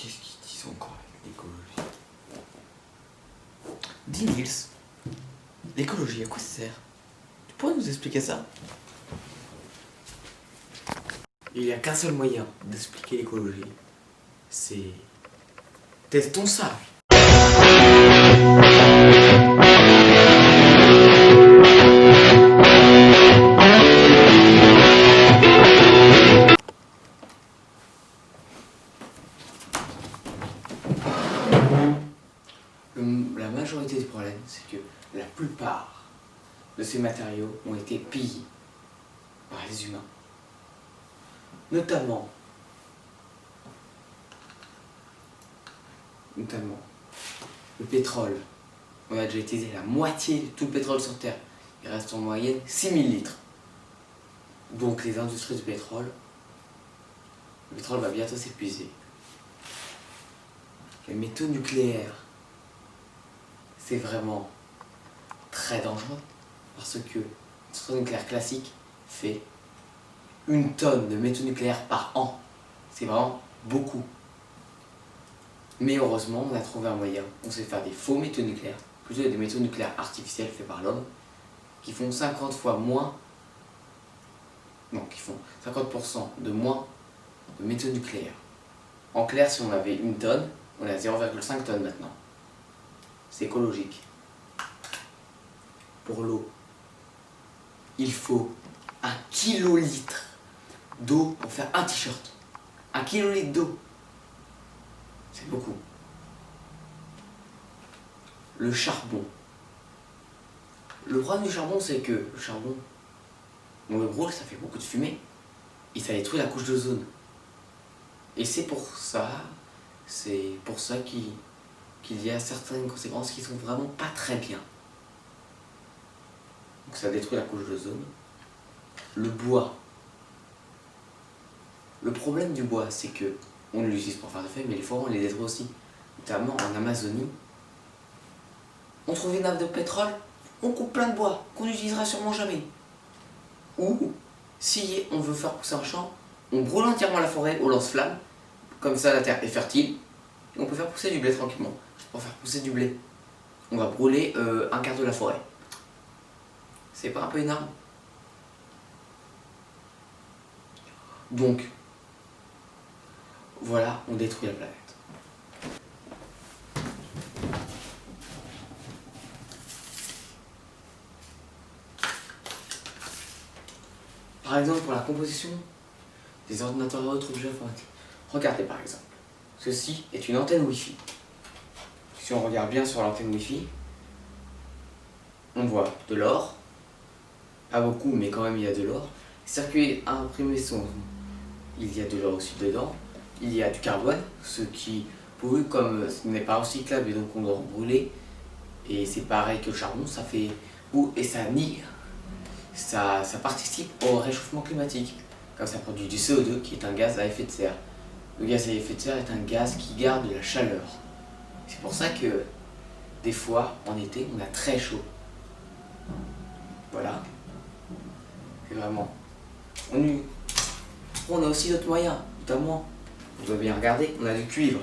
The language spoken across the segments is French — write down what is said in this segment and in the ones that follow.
Qu'est-ce qu'ils disent encore avec l'écologie? Dis Nils, l'écologie, à quoi ça sert? Tu pourrais nous expliquer ça? Il n'y a qu'un seul moyen d'expliquer l'écologie. C'est... Testons ça! La majorité du problème, c'est que la plupart de ces matériaux ont été pillés par les humains. Notamment le pétrole. On a déjà utilisé la moitié de tout le pétrole sur Terre. Il reste en moyenne 6000 litres. Donc les industries du pétrole, le pétrole va bientôt s'épuiser. Les métaux nucléaires, c'est vraiment très dangereux parce que une centrale nucléaire classique fait 1 tonne de métaux nucléaires par an. C'est vraiment beaucoup. Mais heureusement, on a trouvé un moyen. On sait faire des faux métaux nucléaires, plutôt des métaux nucléaires artificiels faits par l'homme, qui font 50 fois moins, non, qui font 50% de moins de métaux nucléaires. En clair, si on avait 1 tonne, on est à 0,5 tonnes maintenant. C'est écologique. Pour l'eau, il faut 1 kilolitre d'eau pour faire un t-shirt. 1 kilolitre d'eau. C'est beaucoup. Le charbon. Le problème du charbon, c'est que le charbon, on le brûle, ça fait beaucoup de fumée et ça détruit la couche d'ozone. Et c'est pour ça qu'il y a certaines conséquences qui sont vraiment pas très bien. Donc ça détruit la couche d'ozone. Le bois. Le problème du bois, c'est que on l'utilise pour faire des feuilles, mais les forêts on les détruit aussi. Notamment en Amazonie. On trouve une nappe de pétrole, on coupe plein de bois qu'on n'utilisera sûrement jamais. Ou si on veut faire pousser un champ, on brûle entièrement la forêt au lance-flamme. Comme ça la terre est fertile. Et on peut faire pousser du blé tranquillement. Pour faire pousser du blé, on va brûler 1/4 de la forêt. C'est pas un peu énorme? Donc, voilà, on détruit la planète. Par exemple, pour la composition des ordinateurs et autres objets informatiques. Regardez par exemple, ceci est une antenne Wi-Fi. Si on regarde bien sur l'antenne Wi-Fi, on voit de l'or, pas beaucoup mais quand même il y a de l'or. Les circuits imprimés il y a de l'or aussi dedans. Il y a du carbone, ce qui pollue comme ce n'est pas recyclable et donc on doit brûler. Et c'est pareil que le charbon, ça fait et ça participe au réchauffement climatique. Comme ça produit du CO2 qui est un gaz à effet de serre. Le gaz à effet de serre est un gaz qui garde de la chaleur. C'est pour ça que des fois en été on a très chaud. Voilà. C'est vraiment. On a aussi d'autres moyens, notamment, on doit bien regarder, on a du cuivre.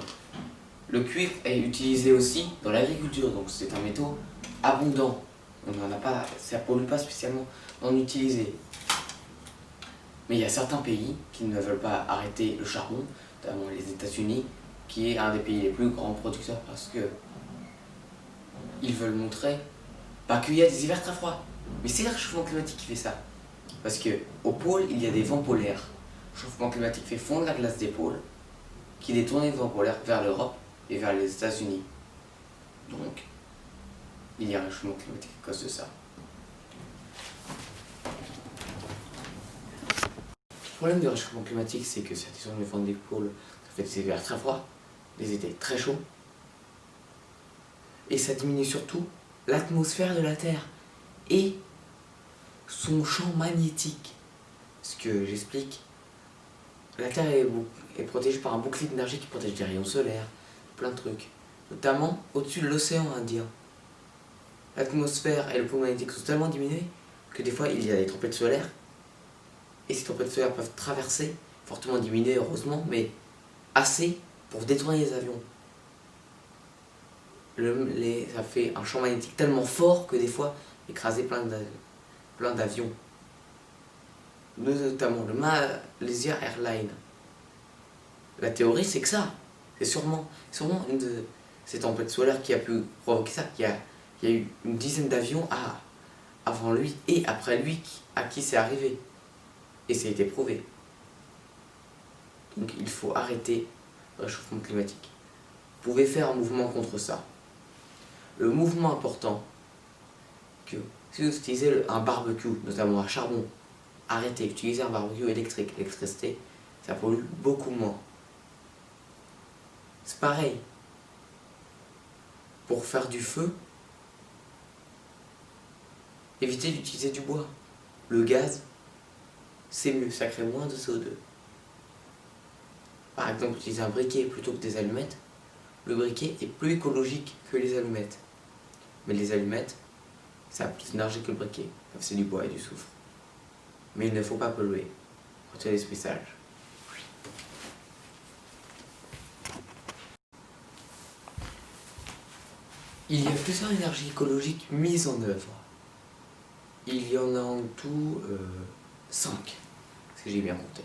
Le cuivre est utilisé aussi dans l'agriculture, donc c'est un métaux abondant. On n'en a pas, ça pollue pas spécialement d'en utiliser. Mais il y a certains pays qui ne veulent pas arrêter le charbon, notamment les États-Unis, qui est un des pays les plus grands producteurs parce que ils veulent montrer pas qu'il y a des hivers très froids, mais c'est le réchauffement climatique qui fait ça. Parce que au pôle, il y a des vents polaires. Le réchauffement climatique fait fondre la glace des pôles, qui détourne les vents polaires vers l'Europe et vers les États-Unis. Donc, il y a un réchauffement climatique à cause de ça. Le problème du réchauffement climatique, c'est que ça détourne les vents des pôles, ça fait des hivers très froids, des étés très chauds, et ça diminue surtout l'atmosphère de la Terre et son champ magnétique. Ce que j'explique, la Terre est protégée par un bouclier d'énergie qui protège des rayons solaires, plein de trucs, notamment au-dessus de l'océan Indien. L'atmosphère et le pôle magnétique sont tellement diminués que des fois il y a des tempêtes solaires, et ces tempêtes solaires peuvent traverser, fortement diminuées heureusement, mais assez pour détourner les avions. Ça fait un champ magnétique tellement fort que des fois, écraser plein d'avions. Notamment le Malaysia Airlines. La théorie, c'est que ça. C'est sûrement une de ces tempêtes solaires qui a pu provoquer ça. Il y a eu une dizaine d'avions avant lui et après lui à qui c'est arrivé. Et ça a été prouvé. Donc il faut arrêter le réchauffement climatique. Vous pouvez faire un mouvement contre ça. Le mouvement important, que si vous utilisez un barbecue, notamment à charbon, arrêtez d'utiliser un barbecue électrique, l'électricité, ça pollue beaucoup moins. C'est pareil. Pour faire du feu, évitez d'utiliser du bois. Le gaz, c'est mieux, ça crée moins de CO2. Par exemple, utiliser un briquet plutôt que des allumettes. Le briquet est plus écologique que les allumettes. Mais les allumettes, ça a plus d'énergie que le briquet. C'est du bois et du soufre. Mais il ne faut pas polluer. Retenez ce message. Il y a plusieurs énergies écologiques mises en œuvre. Il y en a en tout 5, si j'ai bien compté.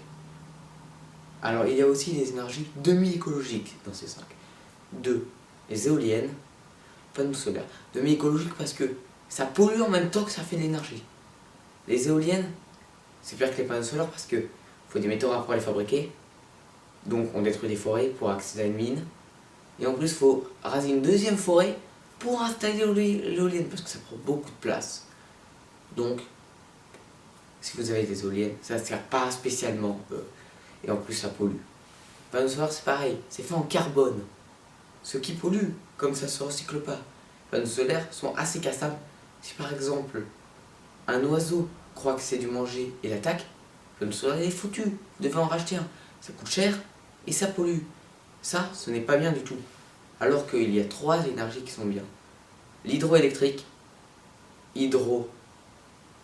Alors, il y a aussi les énergies demi-écologiques dans ces 5. 2. Les éoliennes, panneaux solaires. Demi-écologiques parce que ça pollue en même temps que ça fait de l'énergie. Les éoliennes, c'est pire que les panneaux solaires parce que faut des métaux rares pour les fabriquer. Donc, on détruit des forêts pour accéder à une mine. Et en plus, il faut raser une deuxième forêt pour installer l'éolienne parce que ça prend beaucoup de place. Donc, si vous avez des éoliennes, ça ne sert pas spécialement. Et en plus, ça pollue. Les panneaux solaires, c'est pareil, c'est fait en carbone. Ce qui pollue, comme ça ne se recycle pas. Les panneaux solaires sont assez cassables. Si par exemple, un oiseau croit que c'est du manger et l'attaque, le panneau solaire est foutu. Vous devez en racheter un. Ça coûte cher et ça pollue. Ça, ce n'est pas bien du tout. Alors qu'il y a 3 énergies qui sont bien. L'hydroélectrique, hydro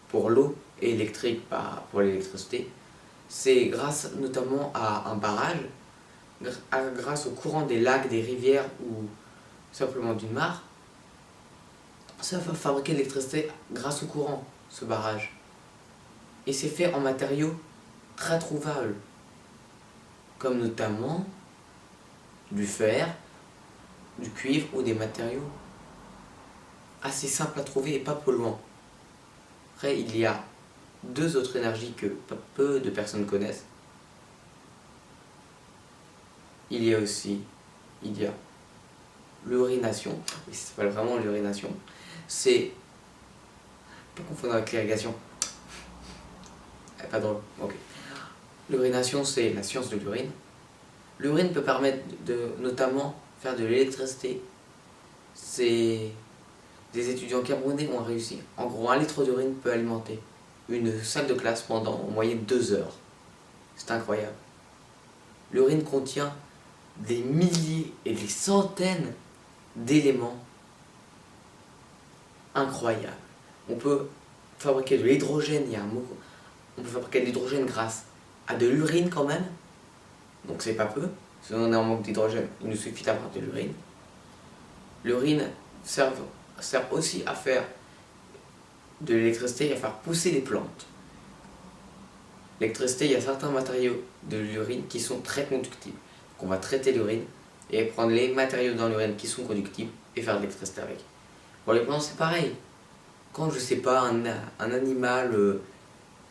pour l'eau et électrique pour l'électricité. C'est grâce notamment à un barrage, grâce au courant des lacs, des rivières ou simplement d'une mare. Ça va fabriquer de l'électricité grâce au courant, ce barrage. Et c'est fait en matériaux très trouvables, comme notamment du fer, du cuivre ou des matériaux assez simples à trouver et pas polluants. Après, il y a 2 autres énergies que peu de personnes connaissent. Il y a l'urination. Oui, ça s'appelle vraiment l'urination. C'est pas confondre avec l'irrigation. Pas drôle. Ok. L'urination, c'est la science de l'urine. L'urine peut permettre de notamment faire de l'électricité. Des étudiants camerounais ont réussi. En gros, 1 litre d'urine peut alimenter une salle de classe pendant en moyenne 2 heures. C'est incroyable. L'urine contient des milliers et des centaines d'éléments incroyables. On peut fabriquer de l'hydrogène, on peut fabriquer de l'hydrogène grâce à de l'urine quand même. Donc c'est pas peu. Si on est en manque d'hydrogène, il nous suffit d'avoir de l'urine. L'urine sert aussi à faire de l'électricité et à faire pousser les plantes. L'électricité, il y a certains matériaux de l'urine qui sont très conductibles. Donc on va traiter l'urine et prendre les matériaux dans l'urine qui sont conductibles et faire de l'électricité avec. Pour les plantes, c'est pareil. Quand, je sais pas, un animal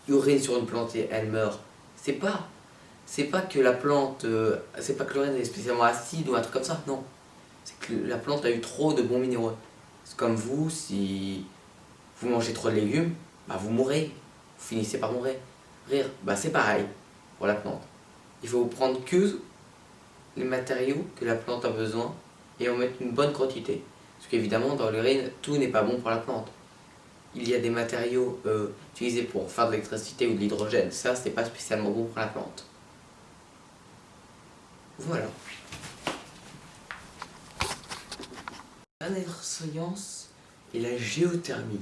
urine sur une plante et elle meurt, c'est pas que la plante, c'est pas que l'urine est spécialement acide ou un truc comme ça, non. C'est que la plante a eu trop de bons minéraux. C'est comme vous, si vous mangez trop de légumes, bah vous mourrez, vous finissez par mourir. Bah c'est pareil pour la plante. Il faut prendre que les matériaux que la plante a besoin et en mettre une bonne quantité. Parce qu'évidemment, dans l'urine, tout n'est pas bon pour la plante. Il y a des matériaux utilisés pour faire de l'électricité ou de l'hydrogène. Ça, c'est pas spécialement bon pour la plante. Voilà. La dernière science est la géothermie.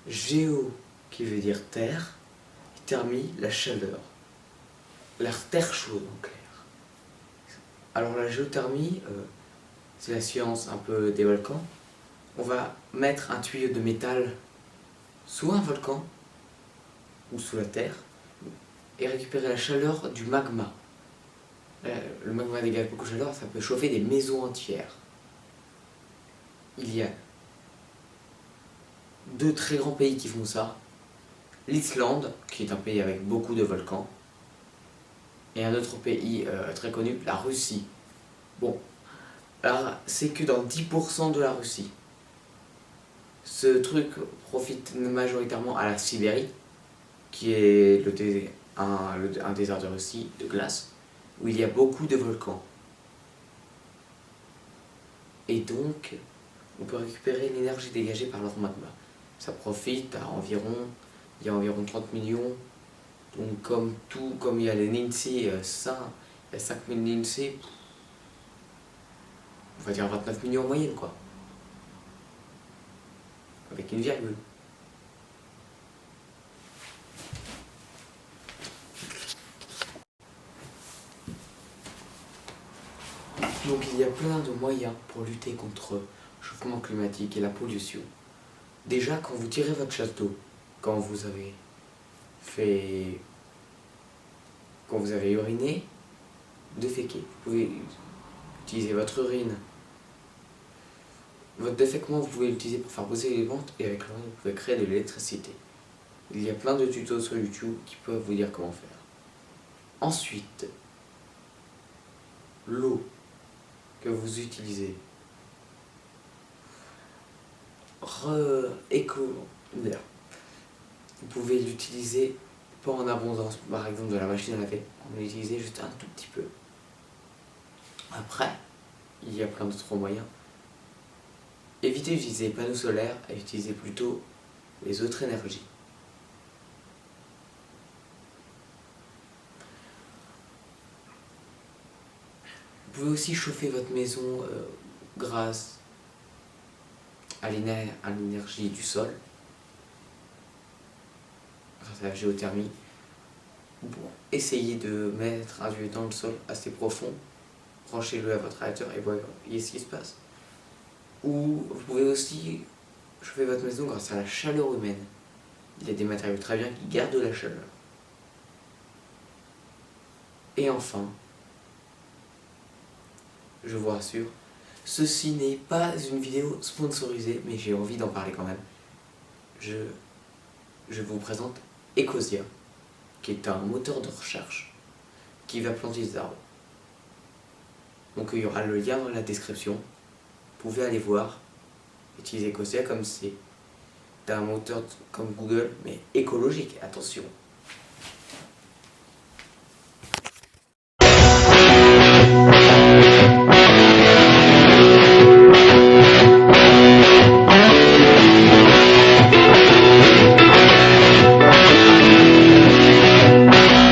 Géo qui veut dire terre, et thermie, la chaleur. La terre chaude en clair. Alors la géothermie, c'est la science un peu des volcans. On va mettre un tuyau de métal sous un volcan ou sous la terre et récupérer la chaleur du magma. Le magma dégage beaucoup de chaleur, ça peut chauffer des maisons entières. Il y a 2 très grands pays qui font ça. L'Islande, qui est un pays avec beaucoup de volcans, et un autre pays très connu, la Russie. Bon, alors c'est que dans 10% de la Russie. Ce truc profite majoritairement à la Sibérie, qui est un désert de Russie de glace, où il y a beaucoup de volcans. Et donc, on peut récupérer l'énergie dégagée par leur magma. Ça profite à il y a environ 30 millions. Donc comme il y a les Ninsey, ça, il y a 5000 Ninsey, on va dire 29 millions en moyenne, quoi. Avec une virgule. Donc il y a plein de moyens pour lutter contre le changement climatique et la pollution. Déjà, quand vous tirez votre château, quand vous avez uriné, déféqué. Vous pouvez utiliser votre urine. Votre défèquement, vous pouvez l'utiliser pour faire poser les ventes et avec l'urine, vous pouvez créer de l'électricité. Il y a plein de tutos sur YouTube qui peuvent vous dire comment faire. Ensuite, l'eau que vous utilisez. Vous pouvez l'utiliser pas en abondance, par exemple de la machine à laver, on va l'utiliser juste un tout petit peu. Après, il y a plein d'autres moyens. Évitez d'utiliser les panneaux solaires et utilisez plutôt les autres énergies. Vous pouvez aussi chauffer votre maison grâce à l'énergie du sol, grâce à la géothermie. Bon, essayez de mettre un tuyau dans le sol assez profond, branchez-le à votre radiateur et voyez ce qui se passe. Ou vous pouvez aussi chauffer votre maison grâce à la chaleur humaine. Il y a des matériaux très bien qui gardent la chaleur. Et enfin, je vous rassure, ceci n'est pas une vidéo sponsorisée, mais j'ai envie d'en parler quand même. Je vous présente Ecosia, qui est un moteur de recherche qui va planter des arbres. Donc il y aura le lien dans la description. Vous pouvez aller voir, utiliser Ecosia comme c'est un moteur comme Google, mais écologique, attention.